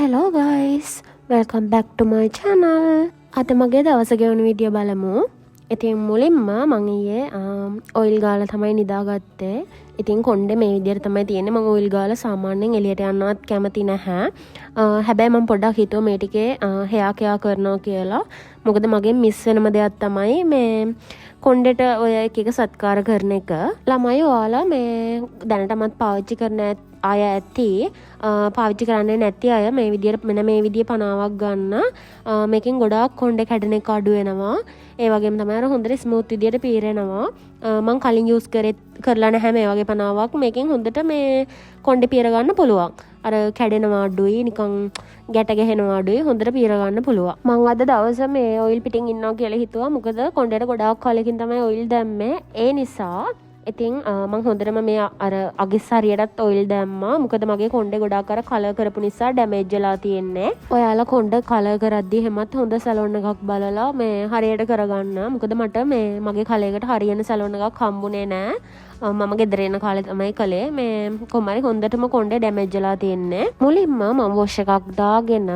Hello guys, welcome back to my channel. අද මගේ දවස ගෙවන වීඩියෝ බලමු. ඉතින් මුලින්ම මම ඊයේ ඔයිල් ගාලා තමයි නිදාගත්තේ. ඉතින් කොණ්ඩේ මේ විදිහට තමයි තියෙන්නේ. මම ඔයිල් ගාලා සාමාන්‍යයෙන් එළියට යන්නවත් කැමති නැහැ. හැබැයි මම පොඩ්ඩක් හිතුවා මේ ටිකේ හෙයා කෙයා කරනවා කියලා. මොකද මගෙන් මිස් වෙනම දෙයක් තමයි මේ කොණ්ඩේට ඔය එක එක සත්කාර කරන එක. ළමයි ඔයාලා මේ දැනටමත් පාවිච්චි කරන අය ඇති පාවිච්චි කරන්නේ නැති අය මේ විදියට මෙන්න මේ විදිය පනාවක් ගන්න. මේකෙන් ගොඩාක් කොණ්ඩේ කැඩෙන එක අඩු වෙනවා. ඒ වගේම තමයි අර හොඳට ස්මූත් විදියට පීරෙනවා. මම කලින් යූස් කරලා නැහැ මේ වගේ පනාවක්. මේකෙන් හොඳට මේ කොණ්ඩේ පීර ගන්න පුළුවන්. අර කැඩෙනවා අඩුයි, නිකන් ගැට ගැහෙනවා අඩුයි, හොඳට පීර ගන්න පුළුවන්. මම අද දවසේ මේ ඔයිල් පිටින් ඉන්නවා කියලා හිතුවා. මොකද කොණ්ඩේට ගොඩාක් කාලෙකින් තමයි ඔයිල් දැම්මේ. ඒ නිසා ඉතින් මම හොඳටම මේ අර අගිස් හරියටත් ඔයිල් දැම්මා. මොකද මගේ කොණ්ඩේ ගොඩාක් අර කලර් කරපු නිසා ඩැමේජ් වෙලා තියෙන්නේ. ඔයාලා කොණ්ඩේ කලර් කරද්දී හැමත් හොඳ සැලොන් එකක් බලලා මේ හරියට කරගන්න. මොකද මට මේ මගේ කලයකට හරියන සැලොන් එකක් හම්බුනේ නෑ. මම ගෙදර එන කාලේ තමයි කළේ. මේ කොහමරි හොඳටම කොණ්ඩේ ඩැමේජ් වෙලා තියෙන්නේ. මුලින්ම මම වොෂ් එකක් දාගෙන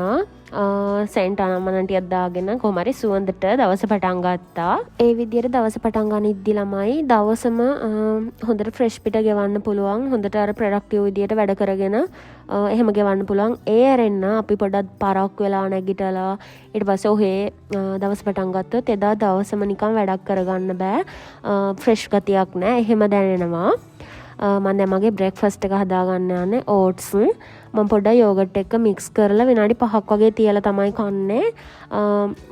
සෙන්ට් අනමනටියක් දාගෙන කොහමරි සුවඳට දවස පටන් ගත්තා. ඒ විදිහට දවස පටන් ගනිද්දි ළමයි දවසම හොඳට ෆ්‍රෙෂ් පිට ගෙවන්න පුළුවන්. හොඳට අර ප්‍රොඩක්ටිව් විදිහට වැඩ කරගෙන එහෙම ගෙවන්න පුළුවන්. ඒ ඇරෙන්න අපි පොඩක් පාරක් වෙලා නැගිටලා ඊට පස්සේ ඔහේ දවස් පටන් ගත්තොත් එදා දවසම නිකන් වැඩක් කරගන්න බෑ. ෆ්‍රෙෂ් ගතියක් නෑ. එහෙම දැනෙනවා. මම දැන් මගේ බ්‍රේක්ෆාස්ට් එක හදාගන්න යන්නේ. ඕට්ස් මම පොඩ්ඩක් යෝගට් එක මික්ස් කරලා විනාඩි 5ක් වගේ තියලා තමයි කන්නේ.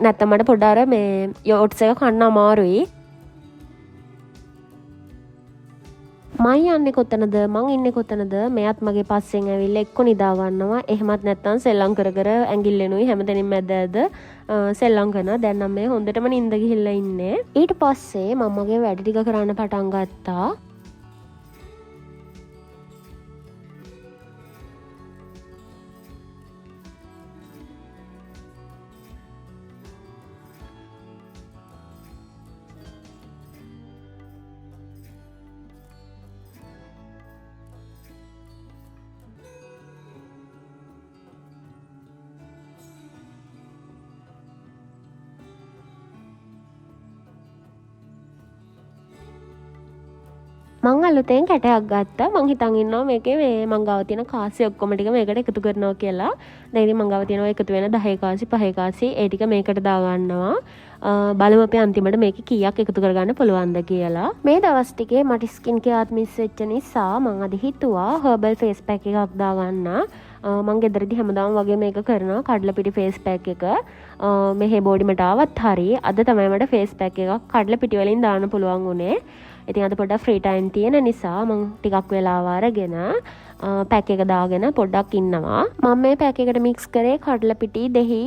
නැත්නම් මට පොඩ්ඩක් අර මේ ඕට්ස් එක කන්න අමාරුයි. මම යන්නේ කොතනද මං ඉන්නේ කොතනද මෙයාත් මගේ පස්සෙන් ඇවිල්ලා එක්ක නිදා ගන්නවා. එහෙමත් නැත්නම් සෙල්ලම් කර කර ඇඟිල්ලෙනුයි හැමතැනින්ම මැද ඇද සෙල්ලම් කරනවා. දැන් නම් මේ හොඳටම නිින්ද ගිහිල්ලා ඉන්නේ. ඊට පස්සේ මම මගේ වැඩ ටික කරන්න පටන් ගත්තා. මං අලුතෙන් කැටයක් ගත්තා. මං හිතන් ඉන්නවා මේකේ මේ මං ගාව තියෙන කාසි ඔක්කොම ටික මේකට එකතු කරනවා කියලා. දැන් ඉතින් මං ගාව තියෙනවා එකතු වෙන 10 කාසි 5 කාසි ඒ ටික මේකට දාගන්නවා. බලමු අපි අන්තිමට මේක කීයක් එකතු කරගන්න පුළුවන්ද කියලා. මේ දවස් ටිකේ මට ස්කින් කෙයාත් මිස් වෙච්ච නිසා මං අද හිතුවා හර්බල් ෆේස් පැක් එකක් දාගන්න. මං ගෙදරදී හැමදාම වගේ මේක කරනවා කඩලා පිටි ෆේස් පැක් එක. මෙහෙ බෝඩි මට ආවත් හරි. අද තමයි මට ෆේස් පැක් එකක් කඩලා පිටි වලින් දාන්න පුළුවන් උනේ. ඉතින් අද පොඩ්ඩක් ෆ්‍රී ටයිම් තියෙන නිසා මම ටිකක් වෙලාව අරගෙන පැක් එක දාගෙන පොඩ්ඩක් ඉන්නවා. මම මේ පැක් එකට මික්ස් කරේ කඩලා පිටි දෙහි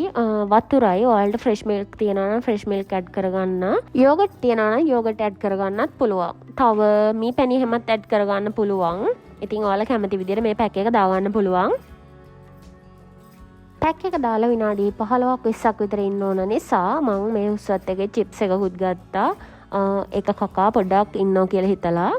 වතුරයි. ඔයාලට ෆ්‍රෙෂ් මිල්ක් තියනවා නම් ෆ්‍රෙෂ් මිල්ක් ඇඩ් කරගන්න. යෝගට් තියනවා නම් යෝගට් ඇඩ් කරගන්නත් පුළුවන්. තව මී පැණි හැමත් ඇඩ් කරගන්න පුළුවන්. ඉතින් ඔයාලා කැමති විදිහට මේ පැක් එක දාගන්න පුළුවන්. පැක් එක දාලා විනාඩි 15ක් 20ක් විතර ඉන්න ඕන නිසා මම මේ උස්සත් එකේ චිප්ස් එකකුත් ගත්තා. ඒක කකා පොඩ්ඩක් ඉන්නවා කියලා හිතලා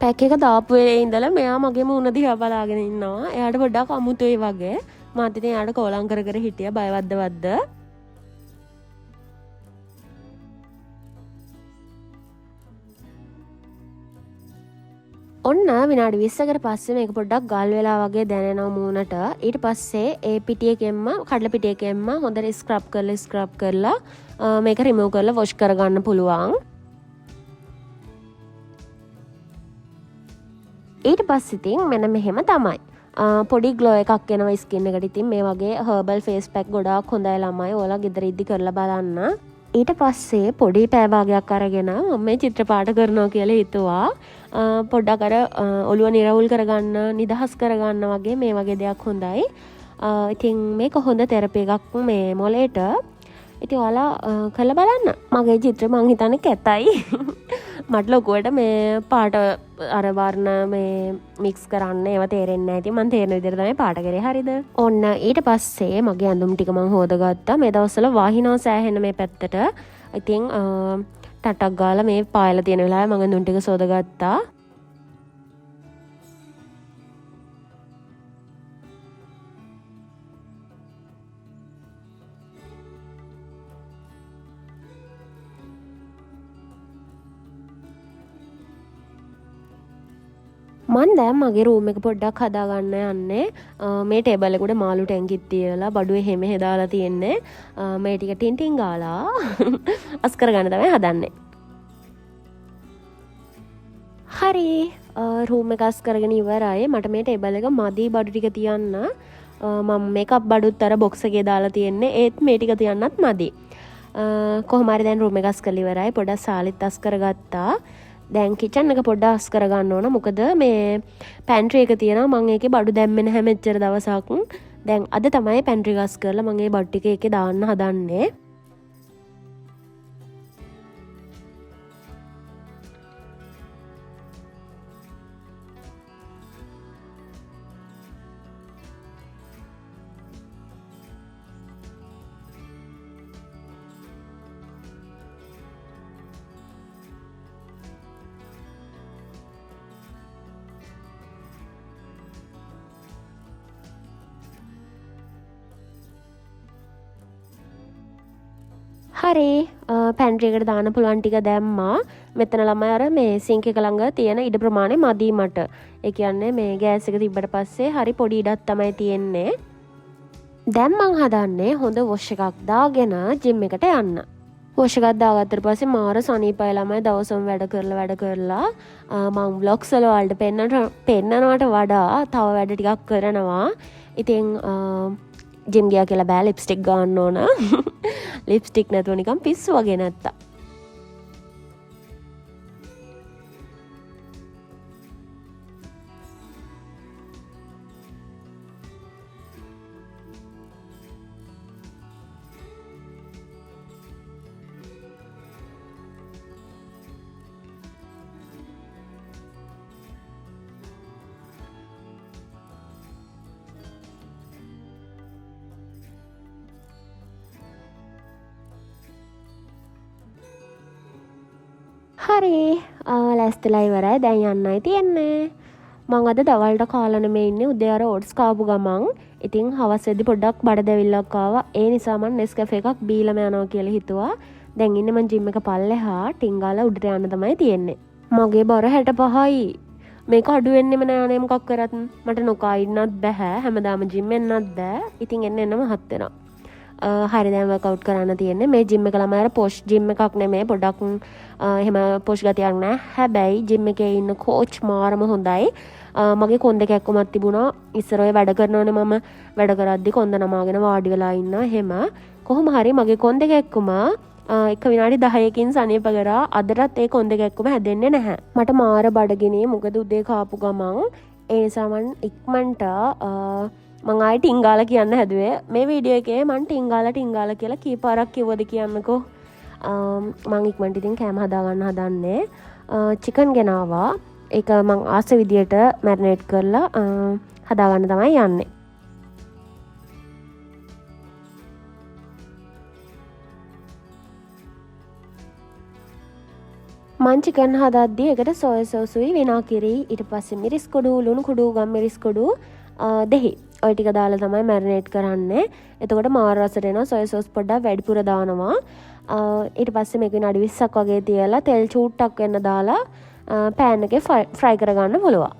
පැක් එක දාපු වෙලේ ඉඳලා මෙයා මගේ මූණ දිහා බලාගෙන ඉන්නවා. එයාට පොඩ්ඩක් අමුතුයි වගේ. මාත් ඉතින් එයාට කෝලම් කර කර හිටියා බයවද්ද. ඔන්න විනාඩි 20කට පස්සේ මේක පොඩ්ඩක් ගල් වෙලා වගේ දැනෙනවා මූණට. ඊට පස්සේ ඒ පිටියකින්ම කඩලා පිටියකින්ම හොඳට ස්ක්‍රබ් කරලා මේක රිමූව් කරලා වොෂ් කරගන්න පුළුවන්. ඊට පස්සේ ඉතින් මෙන්න මෙහෙම තමයි. පොඩි ග්ලෝ එකක් එනවා ස්කින් එකට. ඉතින් මේ වගේ හර්බල් ෆේස් පැක් ගොඩාක් හොඳයි ළමයි. ඔයාලා ගෙදර ඉදි කරලා බලන්න. ඊට පස්සේ පොඩි පෑ භාගයක් අරගෙන මම මේ චිත්‍රපාට කරනවා කියලා හිතුවා. පොඩ්ඩක් අර ඔළුව නිරවුල් කරගන්න, නිදහස් කරගන්න වගේ මේ වගේ දෙයක් හොඳයි. ඉතින් මේක හොඳ තෙරපි එකක් මේ මොලේට. ඉතින් ඔයාලා කරලා බලන්න. මගේ චිත්‍ර මං හිතන්නේ කැතයි. මට ලොකුවට මේ පාට අර වර්ණ මේ මික්ස් කරන්න ඒව තේරෙන්නේ නැහැ. ඉතින් මං තේරෙන විදිහට තමයි පාට කරේ. හරිද? ඔන්න ඊට පස්සේ මගේ ඇඳුම් ටික මං හොදගත්තා. මේ දවස්වල වහිනවා සෑහෙන මේ පැත්තට. ඉතින් ටටක් ගාලා මේ පායලා තියෙන වෙලාවේ මම ඇඳුම් ටික සෝදගත්තා. මන් දැන් මගේ රූම් එක පොඩ්ඩක් හදාගන්න යන්නේ. මේ ටේබල් එකට මාළු ටැංකිත් තියලා බඩුවේ හැම හෙදාලා තියෙන්නේ. මේ ටික ටින් ටින් ගාලා අස් කරගන්න තමයි හදන්නේ. හරි රූම් එක අස් කරගෙන ඉවරයි. මට මේ ටේබල් එක මදි බඩු ටික තියන්න. මම මේකප් බඩුත් අර බොක්ස් එකේ දාලා තියෙන්නේ. ඒත් මේ ටික තියන්නත් මදි. කොහොම හරි දැන් රූම් එක අස් කරලා ඉවරයි. පොඩ්ඩක් සාලිත් අස් කරගත්තා. දැන් කිචන් එක පොඩ්ඩක් අස් කරගන්න ඕන. මොකද මේ පැන්ට්‍රි එක තියෙනවා. මම ඒකේ බඩු දැම්මේ නැහැ මෙච්චර දවසක්. දැන් අද තමයි පැන්ට්‍රි එක අස් කරලා මම ඒ බඩු ටික ඒකේ දාන්න හදන්නේ. හරි පැන්ට්‍රි එකට දාන්න පුළුවන් ටික දැම්මා. මෙතන ළමයි අර මේ සිංක් එක ළඟ තියෙන ඉඩ ප්‍රමාණය මදි මට. ඒ කියන්නේ මේ ගෑස් එක තිබ්බට පස්සේ හරි පොඩි ඉඩක් තමයි තියෙන්නේ. දැන් මං හදන්නේ හොඳ වොෂ් එකක් දාගෙන ජිම් එකට යන්න. වොෂ් එකක් දාගත්තට පස්සේ මාර සනීපයි ළමයි දවසම වැඩ කරලා මං ව්ලොග්ස් වල වලට පෙන්නනවට වඩා තව වැඩ ටිකක් කරනවා. ඉතින් ජිම් ගියා කියලා බෑ ලිප්ස්ටික් ගන්න ඕන. ලිප්ස්ටික් නැතුව නිකන් පිස්සු වගේ නැත්තා. හරි ලැස්තිලා ඉවරයි. දැන් යන්නයි තියෙන්නේ. මං අද දවල්ට කාලා නෙමෙයි ඉන්නේ. උදේ අර ඕට්ස් කාපු ගමන් ඉතින් හවස් වෙද්දි පොඩ්ඩක් බඩ දැවිල්ලක් ආවා. ඒ නිසා මං නෙස්කැෆේ එකක් බීලම යනවා කියලා හිතුවා. දැන් ඉන්නේ මං ජිම් එක පල්ලෙහා ටින්ගාලා උඩට යන්න තමයි තියෙන්නේ. මගේ බර 65යි. මේක අඩු වෙන්නෙම නෑ නේ මොකක් කරත්. මට නොකා ඉන්නත් බෑ. හැමදාම ජිම් එන්නත් බෑ. ඉතින් එන්න මහත් වෙනවා. හරි දැන් වර්කවුට් කරන්න තියෙන්නේ. මේ ජිම් එක ළමයි අර පොෂ් ජිම් එකක් නෙමෙයි. පොඩක් එහෙම පොෂ් ගතියක් නෑ. හැබැයි ජිම් එකේ ඉන්න කෝච් මාරම හොඳයි. මගේ කොන්ද කැක්කුමක් තිබුණා. ඉස්සර ඔය වැඩ කරනවනේ මම වැඩ කරද්දි කොන්ද නමාගෙන වාඩි වෙලා ඉන්නවා. එහෙම කොහොම හරි මගේ කොන්ද කැක්කුම එක විනාඩි 10කින් සනීප කරා. අදටත් ඒ කොන්ද කැක්කුම හැදෙන්නේ නැහැ. මට මාර බඩගිනි. මොකද උදේ කාපු ගමන් ඒ නිසා මං ඉක්මනට මං ආයෙ ටින්ගාලා කියන්න හැදුවේ. මේ වීඩියෝ එකේ මං ටින්ගාලා කියලා කීපාරක් කිව්වද කියන්නකෝ. මං ඉක්මනට ඉතින් කෑම හදාගන්න හදන්නේ. චිකන් ගෙනාවා. ඒක මං ආස විදියට මැරිනේට් කරලා හදාගන්න තමයි යන්නේ. මං චිකන් හදද්දී එකට සෝය සෝසුයි විනාකිරි ඊට පස්සේ මිරිස් කුඩු ලුණු කුඩු ගම් මිරිස් කුඩු දෙහි ඔය ටික දාලා තමයි මැරිනේට් කරන්නේ. එතකොට මාර රසට එනවා. සොය සෝස් පොඩ්ඩක් වැඩිපුර දානවා. ඊට පස්සේ මේක විනාඩි 20ක් වගේ තියලා තෙල් චූට්ටක් වෙන්න දාලා පෑන් එකේ ෆ්‍රයි කරගන්න පුළුවන්.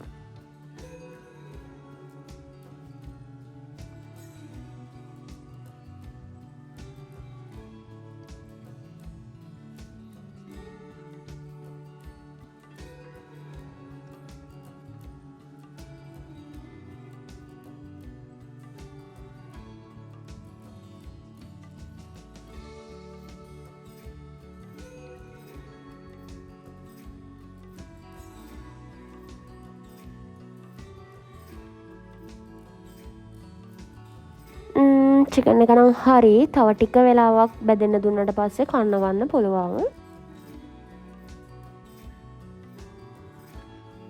චිකන් එක නම් හරි. තව ටික වෙලාවක් බැදෙන්න දුන්නට පස්සේ කන්න ගන්න පුළුවන්.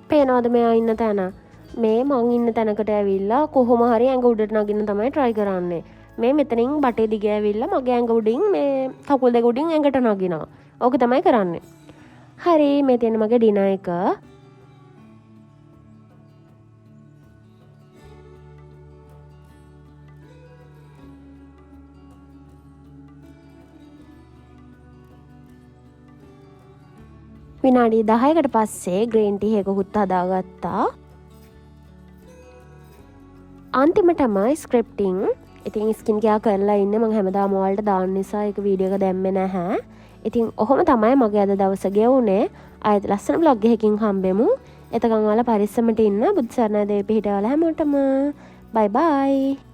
පේනවද මෙයා ඉන්න තැන? මේ මං ඉන්න තැනකට ඇවිල්ලා කොහොම හරි ඇඟ උඩට නගින්න තමයි try කරන්නේ. මේ මෙතනින් බටේ දිග ඇවිල්ලා මගේ ඇඟ උඩින් මේ කකුල් දෙක උඩින් ඇඟට නගිනවා. ඕක තමයි කරන්නේ. හරි මේ තියෙන මගේ ඩිනර් එක. විනාඩි 10කට පස්සේ ග්‍රීන් ටී එකකුත් හදාගත්තා. අන්තිමටම ස්ක්‍රිප්ටිං. ඉතින් ස්කින් කෙයා කරලා ඉන්න මම හැමදාම ඔයාලට දාන්න නිසා ඒක වීඩියෝ එක දැම්මේ නැහැ. ඉතින් ඔහොම තමයි මගේ අද දවස ගෙවුනේ. ආයෙත් ලස්සන vlog එකකින් හම්බෙමු. එතකන් ඔයාලා පරිස්සමට ඉන්න. බුදු සරණයි දේවී පිහිටවල හැමෝටම. බයි බයි.